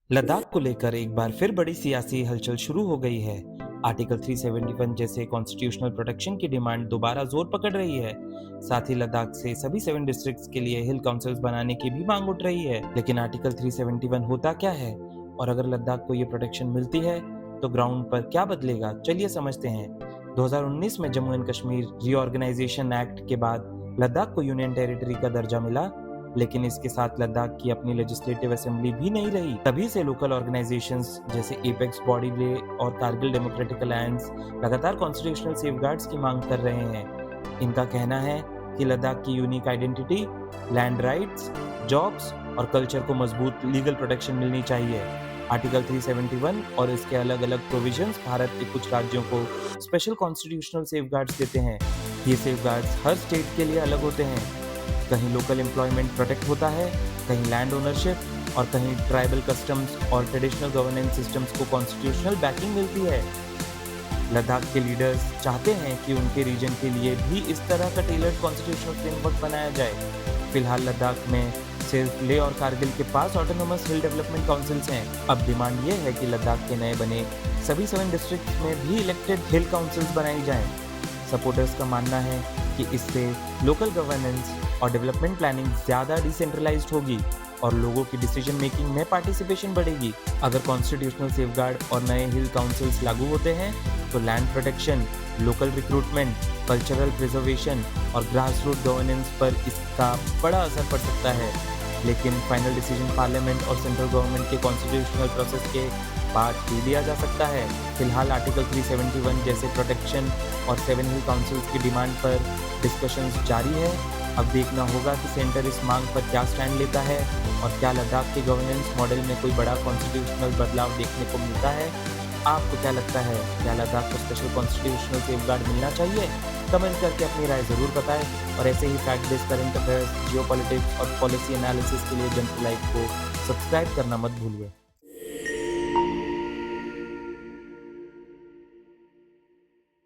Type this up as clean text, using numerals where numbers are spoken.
लद्दाख को लेकर एक बार फिर बड़ी सियासी हलचल शुरू हो गई है। आर्टिकल 371 जैसे कॉन्स्टिट्यूशनल प्रोटेक्शन की डिमांड दोबारा जोर पकड़ रही है। साथ ही लद्दाख से सभी 7 डिस्ट्रिक्ट्स के लिए हिल काउंसिल्स बनाने की भी मांग उठ रही है। लेकिन आर्टिकल 371 होता क्या है और अगर लद्दाख को ये प्रोटेक्शन मिलती है तो ग्राउंड पर क्या बदलेगा, चलिए समझते हैं। 2019 में Jammu and Kashmir reorganisation act के बाद लद्दाख को यूनियन टेरिटरी का दर्जा मिला, लेकिन इसके साथ लद्दाख की अपनी लेजिस्लेटिव असेंबली भी नहीं रही। तभी से लोकल ऑर्गेनाइजेशंस जैसे एपेक्स बॉडीले और कारगिल डेमोक्रेटिक अलायंस लगातार कॉन्स्टिट्यूशनल सेफगार्ड्स की मांग कर रहे हैं। इनका कहना है कि लद्दाख की unique identity, land rights, jobs और कल्चर को मजबूत लीगल प्रोटेक्शन मिलनी चाहिए। आर्टिकल 371 और इसके अलग अलग प्रोविजंस भारत के कुछ राज्यों को स्पेशल कॉन्स्टिट्यूशनल सेफगार्ड्स देते हैं। ये सेफगार्ड्स हर स्टेट के लिए अलग होते हैं। कहीं लोकल एम्प्लॉयमेंट प्रोटेक्ट होता है, कहीं लैंड ओनरशिप और कहीं ट्राइबल कस्टम्स और ट्रेडिशनल गवर्नेंस सिस्टम्स को कॉन्स्टिट्यूशनल बैकिंग मिलती है। लद्दाख के लीडर्स चाहते हैं कि उनके रीजन के लिए भी इस तरह का टेलर्ड कॉन्स्टिट्यूशनल फ्रेमवर्क बनाया जाए। फिलहाल लद्दाख में सिर्फ लेह और कारगिल के पास ऑटोनोमस हिल डेवलपमेंट काउंसिल्स हैं। अब डिमांड ये है कि लद्दाख के नए बने सभी 7 डिस्ट्रिक्ट्स में भी इलेक्टेड हिल काउंसिल्स बनाई जाएं। सपोर्टर्स का मानना है कि इससे लोकल गवर्नेंस और डेवलपमेंट प्लानिंग ज़्यादा डिसेंट्रलाइज्ड होगी और लोगों की डिसीजन मेकिंग में पार्टिसिपेशन बढ़ेगी। अगर कॉन्स्टिट्यूशनल सेफगार्ड और नए हिल काउंसिल्स लागू होते हैं तो land protection, local recruitment, cultural preservation और ग्रास रूट गवर्नेंस पर इसका बड़ा असर पड़ सकता है। लेकिन फाइनल डिसीजन पार्लियामेंट और सेंट्रल गवर्नमेंट के कॉन्स्टिट्यूशनल प्रोसेस के बाद ही लिया जा सकता है। फिलहाल आर्टिकल 371 जैसे प्रोटेक्शन और 7 हिल काउंसिल्स की डिमांड पर डिस्कशंस जारी है। अब देखना होगा कि सेंटर इस मांग पर क्या स्टैंड लेता है और क्या लद्दाख के गवर्नेंस मॉडल में कोई बड़ा कॉन्स्टिट्यूशनल बदलाव देखने को मिलता है। आपको क्या लगता है, क्या लद्दाख को स्पेशल कॉन्स्टिट्यूशनल सेफगार्ड मिलना चाहिए? कमेंट करके अपनी राय ज़रूर बताएं और ऐसे ही fact based current affairs, geopolitics और पॉलिसी एनालिसिस के लिए जनरल लाइफ को सब्सक्राइब करना मत भूलिए।